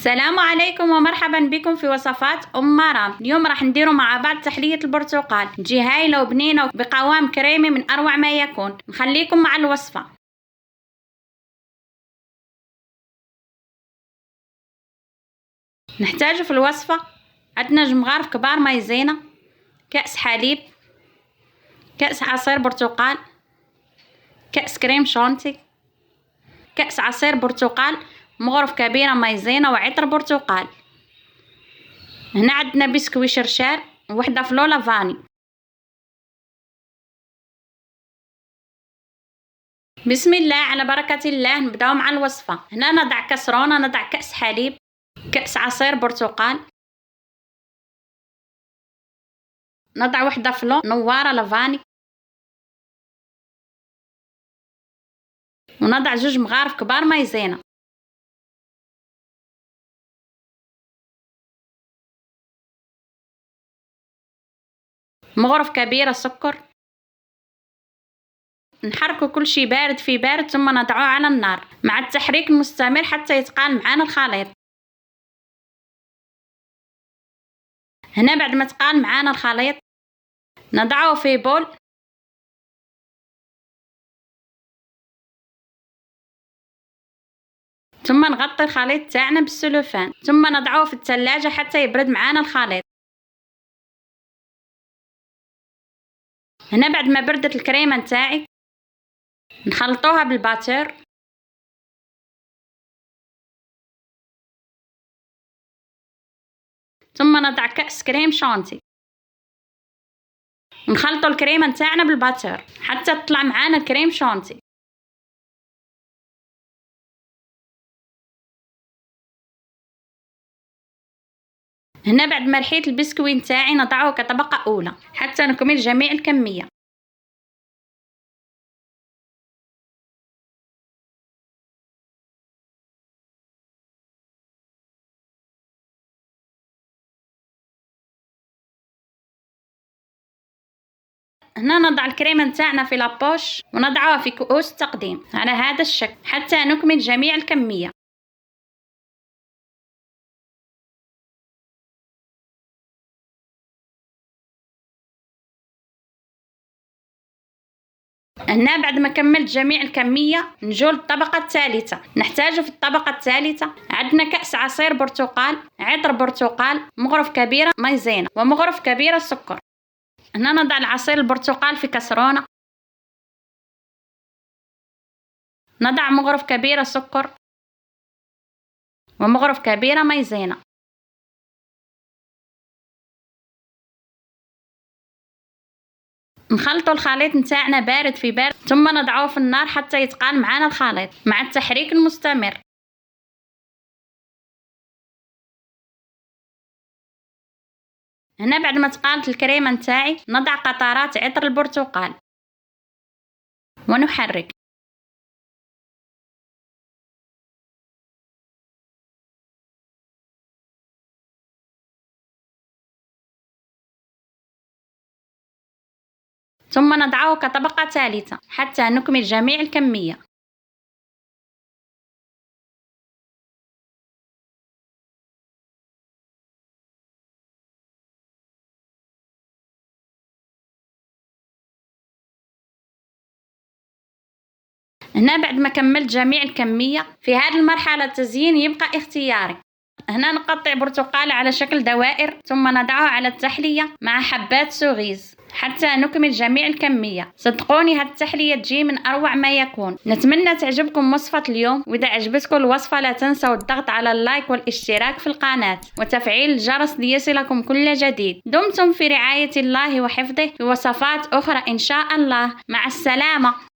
السلام عليكم ومرحبا بكم في وصفات مرام. اليوم راح نديروا مع بعض تحلية البرتقال، تجي هايلة وبنينة وبقوام كريمي من أروع ما يكون. نخليكم مع الوصفة. نحتاج في الوصفة عندنا جمغارف كبار مايزينا، كأس حليب، كأس عصير برتقال، كأس كريم شانتي، كأس عصير برتقال، مغرف كبيرة مايزينا وعطر برتقال. هنا عندنا بسكوي شرشار ووحدة فلولا فاني. بسم الله على بركة الله. نبداو مع الوصفة. هنا نضع كسرونة، نضع كأس حليب، كأس عصير برتقال، نضع وحدة فلو نوارة لافاني، ونضع جوج مغارف كبار مايزينا. مغرف كبيرة سكر. نحركو كل شي بارد في بارد ثم نضعوه على النار مع التحريك المستمر حتى يتقال معانا الخليط. هنا بعد ما تقال معانا الخليط نضعه في بول، ثم نغطي الخليط تاعنا بالسلوفان، ثم نضعه في الثلاجة حتى يبرد معانا الخليط. هنا بعد ما بردت الكريمة نتاعي نخلطوها بالباتور، ثم نضع كأس كريم شانتي، نخلطوا الكريمة نتاعنا بالباتور حتى تطلع معانا الكريم شانتي. هنا بعد ما رحيت البسكوي نتاعي نضعه كطبقة أولى حتى نكمل جميع الكمية. هنا نضع الكريمة نتاعنا في لابوش ونضعها في كؤوس التقديم على هذا الشكل حتى نكمل جميع الكمية. هنا بعد ما كملت جميع الكمية نجول الطبقة الثالثة. نحتاج في الطبقة الثالثة عندنا كأس عصير برتقال، عطر برتقال، مغرف كبيرة مايزينا ومغرف كبيرة سكر. هنا نضع العصير البرتقال في كسرونة، نضع مغرف كبيرة سكر ومغرف كبيرة مايزينا، نخلطوا الخليط نتاعنا بارد في بارد ثم نضعوه في النار حتى يتقال معانا الخليط مع التحريك المستمر. هنا بعد ما تقالت الكريمة نتاعي نضع قطرات عطر البرتقال ونحرك. ثم نضعه كطبقة ثالثة حتى نكمل جميع الكمية. هنا بعد ما كملت جميع الكمية في هذه المرحلة التزيين يبقى اختياري. هنا نقطع برتقال على شكل دوائر ثم نضعه على التحلية مع حبات سوغيز حتى نكمل جميع الكمية. صدقوني هاد التحلية تجي من أروع ما يكون. نتمنى تعجبكم وصفة اليوم، وإذا عجبتكم الوصفة لا تنسوا الضغط على اللايك والاشتراك في القناة وتفعيل الجرس ليصلكم كل جديد. دمتم في رعاية الله وحفظه، بوصفات أخرى إن شاء الله. مع السلامة.